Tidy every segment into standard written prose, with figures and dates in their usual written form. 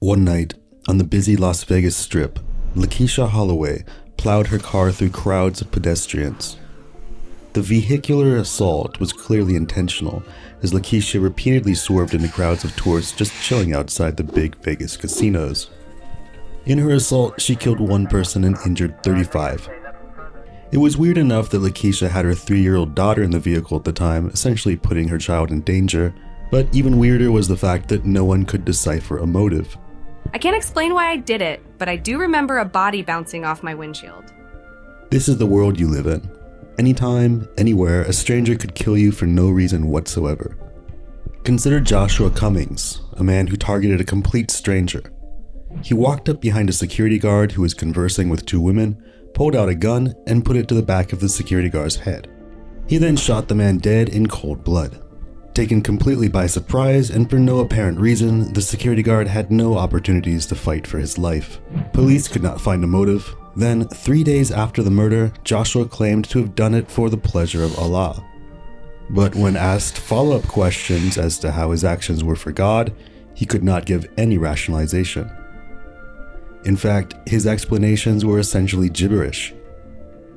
One night, on the busy Las Vegas Strip, Lakeisha Holloway plowed her car through crowds of pedestrians. The vehicular assault was clearly intentional, as Lakeisha repeatedly swerved into crowds of tourists just chilling outside the big Vegas casinos. In her assault, she killed one person and injured 35. It was weird enough that Lakeisha had her 3-year-old daughter in the vehicle at the time, essentially putting her child in danger, but even weirder was the fact that no one could decipher a motive. I can't explain why I did it, but I do remember a body bouncing off my windshield. This is the world you live in. Anytime, anywhere, a stranger could kill you for no reason whatsoever. Consider Joshua Cummings, a man who targeted a complete stranger. He walked up behind a security guard who was conversing with 2 women, pulled out a gun, and put it to the back of the security guard's head. He then shot the man dead in cold blood. Taken completely by surprise and for no apparent reason, the security guard had no opportunities to fight for his life. Police could not find a motive. Then, 3 days after the murder, Joshua claimed to have done it for the pleasure of Allah. But when asked follow-up questions as to how his actions were for God, he could not give any rationalization. In fact, his explanations were essentially gibberish.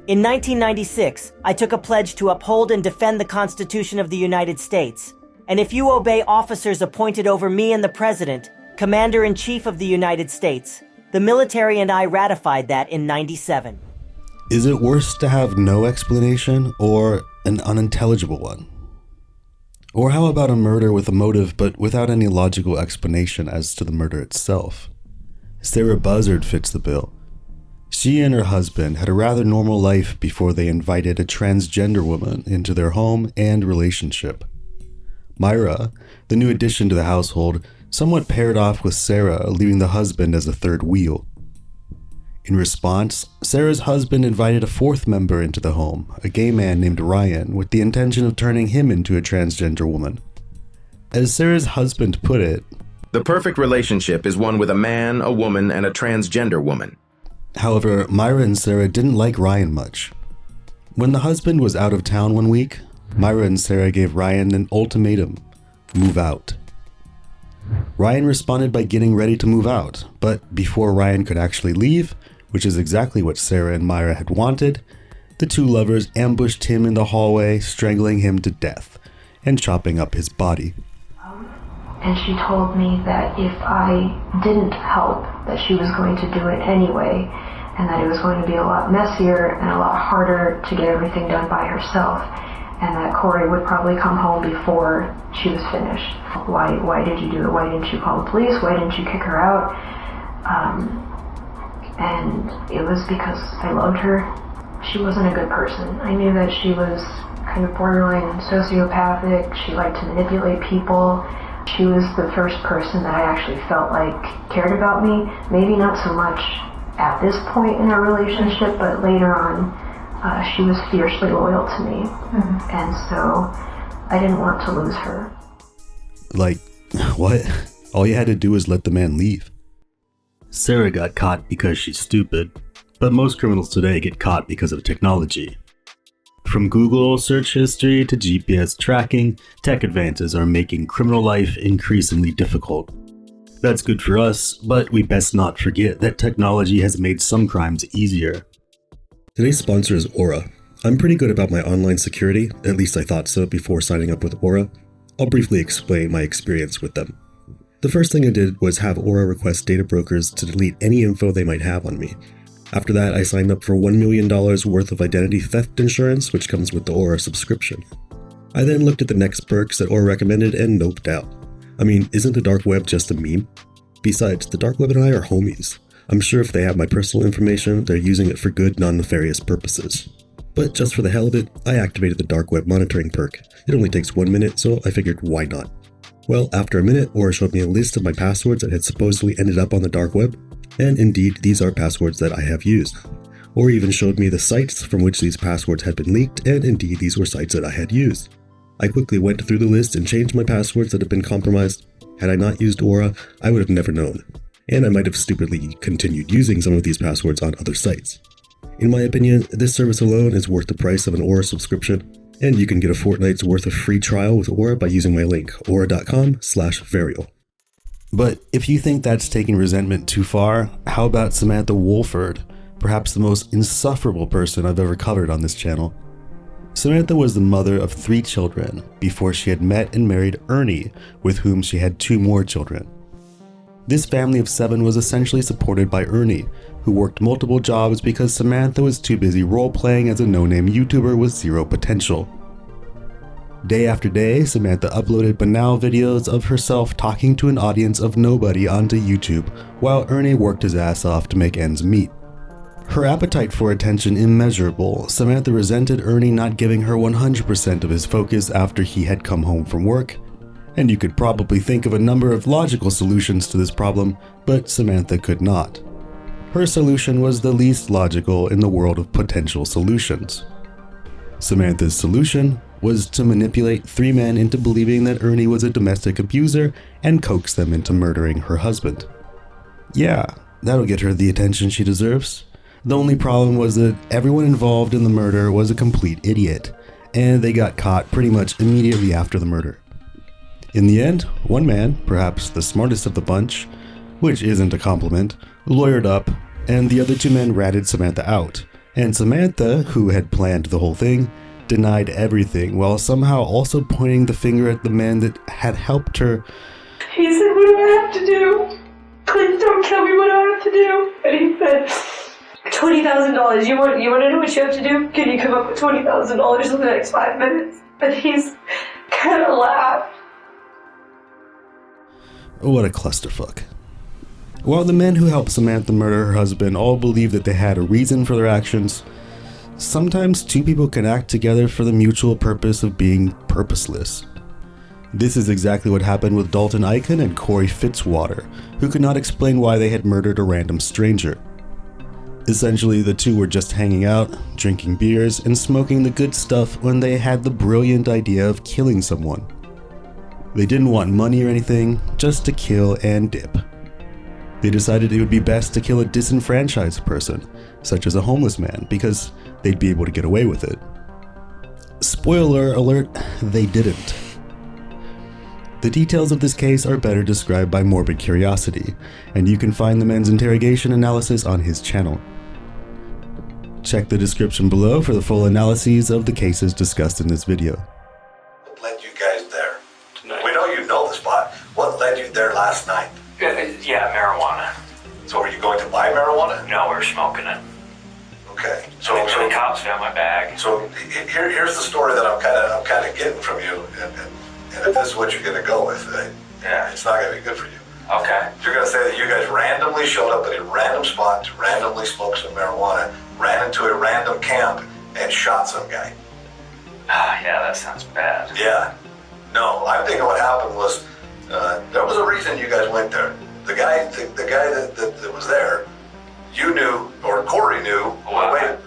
In 1996, I took a pledge to uphold and defend the Constitution of the United States. And if you obey officers appointed over me and the President, Commander-in-Chief of the United States, the military and I ratified that in 97. Is it worse to have no explanation or an unintelligible one? Or how about a murder with a motive but without any logical explanation as to the murder itself? Sarah Buzzard fits the bill. She and her husband had a rather normal life before they invited a transgender woman into their home and relationship. Myra, the new addition to the household, somewhat paired off with Sarah, leaving the husband as a third wheel. In response, Sarah's husband invited a 4th member into the home, a gay man named Ryan, with the intention of turning him into a transgender woman. As Sarah's husband put it, "The perfect relationship is one with a man, a woman, and a transgender woman." However, Myra and Sarah didn't like Ryan much. When the husband was out of town one week, Myra and Sarah gave Ryan an ultimatum: move out. Ryan responded by getting ready to move out, but before Ryan could actually leave, which is exactly what Sarah and Myra had wanted, the 2 lovers ambushed him in the hallway, strangling him to death and chopping up his body. And she told me that if I didn't help, that she was going to do it anyway, and that it was going to be a lot messier and a lot harder to get everything done by herself, and that Corey would probably come home before she was finished. Why did you do it? Why didn't you call the police? Why didn't you kick her out? And it was because I loved her. She wasn't a good person. I knew that she was kind of borderline sociopathic. She liked to manipulate people. She was the first person that I actually felt like cared about me. Maybe not so much at this point in our relationship, but later on, she was fiercely loyal to me. Mm-hmm. And so I didn't want to lose her. Like, what? All you had to do was let the man leave. Sarah got caught because she's stupid, but most criminals today get caught because of technology. From Google search history to GPS tracking, tech advances are making criminal life increasingly difficult. That's good for us, but we best not forget that technology has made some crimes easier. Today's sponsor is Aura. I'm pretty good about my online security, at least I thought so before signing up with Aura. I'll briefly explain my experience with them. The first thing I did was have Aura request data brokers to delete any info they might have on me. After that, I signed up for $1 million worth of identity theft insurance, which comes with the Aura subscription. I then looked at the next perks that Aura recommended and noped out. I mean, isn't the dark web just a meme? Besides, the dark web and I are homies. I'm sure if they have my personal information, they're using it for good, non-nefarious purposes. But just for the hell of it, I activated the dark web monitoring perk. It only takes 1 minute, so I figured why not? Well, after a minute, Aura showed me a list of my passwords that had supposedly ended up on the dark web. And indeed, these are passwords that I have used. Or even showed me the sites from which these passwords had been leaked, and indeed these were sites that I had used. I quickly went through the list and changed my passwords that had been compromised. Had I not used Aura, I would have never known. And I might have stupidly continued using some of these passwords on other sites. In my opinion, this service alone is worth the price of an Aura subscription, and you can get a fortnight's worth of free trial with Aura by using my link, aura.com/varial. But if you think that's taking resentment too far, how about Samantha Wohlford, perhaps the most insufferable person I've ever covered on this channel? Samantha was the mother of 3 children before she had met and married Ernie, with whom she had 2 more children. This family of 7 was essentially supported by Ernie, who worked multiple jobs because Samantha was too busy role-playing as a no-name YouTuber with 0 potential. Day after day, Samantha uploaded banal videos of herself talking to an audience of nobody onto YouTube, while Ernie worked his ass off to make ends meet. Her appetite for attention immeasurable, Samantha resented Ernie not giving her 100% of his focus after he had come home from work. And you could probably think of a number of logical solutions to this problem, but Samantha could not. Her solution was the least logical in the world of potential solutions. Samantha's solution was to manipulate 3 men into believing that Ernie was a domestic abuser and coax them into murdering her husband. Yeah, that'll get her the attention she deserves. The only problem was that everyone involved in the murder was a complete idiot, and they got caught pretty much immediately after the murder. In the end, one man, perhaps the smartest of the bunch, which isn't a compliment, lawyered up, and the other 2 men ratted Samantha out. And Samantha, who had planned the whole thing, denied everything while somehow also pointing the finger at the man that had helped her. He said, "What do I have to do? Please don't tell me what I have to do." And he said, $20,000. You want to know what you have to do? Can you come up with $20,000 in the next 5 minutes? And he's kind of laughed. What a clusterfuck. While the men who helped Samantha murder her husband all believed that they had a reason for their actions, sometimes 2 people can act together for the mutual purpose of being purposeless. This is exactly what happened with Dalton Icahn and Corey Fitzwater, who could not explain why they had murdered a random stranger. Essentially, the 2 were just hanging out, drinking beers, and smoking the good stuff when they had the brilliant idea of killing someone. They didn't want money or anything, just to kill and dip. They decided it would be best to kill a disenfranchised person, such as a homeless man, because they'd be able to get away with it. Spoiler alert, they didn't. The details of this case are better described by Morbid Curiosity, and you can find the men's interrogation analysis on his channel. Check the description below for the full analyses of the cases discussed in this video. What led you guys there? Tonight. We know you know the spot. What led you there last night? Yeah, marijuana. So were you going to buy marijuana? No, we were smoking it. Okay. So the cops found my bag. So here's the story that I'm kind of getting from you, and if this is what you're going to go with, Yeah. it's not going to be good for you. Okay. You're going to say that you guys randomly showed up at a random spot to randomly smoke some marijuana, ran into a random camp, and shot some guy. Yeah, that sounds bad. Yeah. No, I'm thinking what happened was there was a reason you guys went there. The guy that was there, you knew, or Corey knew. Well, wait.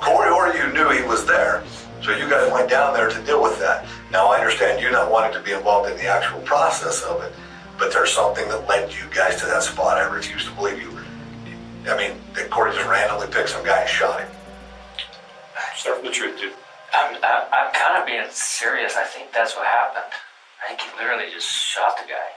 Corey or you knew he was there. So you guys went down there to deal with that. Now I understand you not wanting to be involved in the actual process of it, but there's something that led you guys to that spot. I refuse to believe you. I mean, that Corey just randomly picked some guy and shot him. Start from the truth, dude. I'm kind of being serious. I think that's what happened. I think he literally just shot the guy.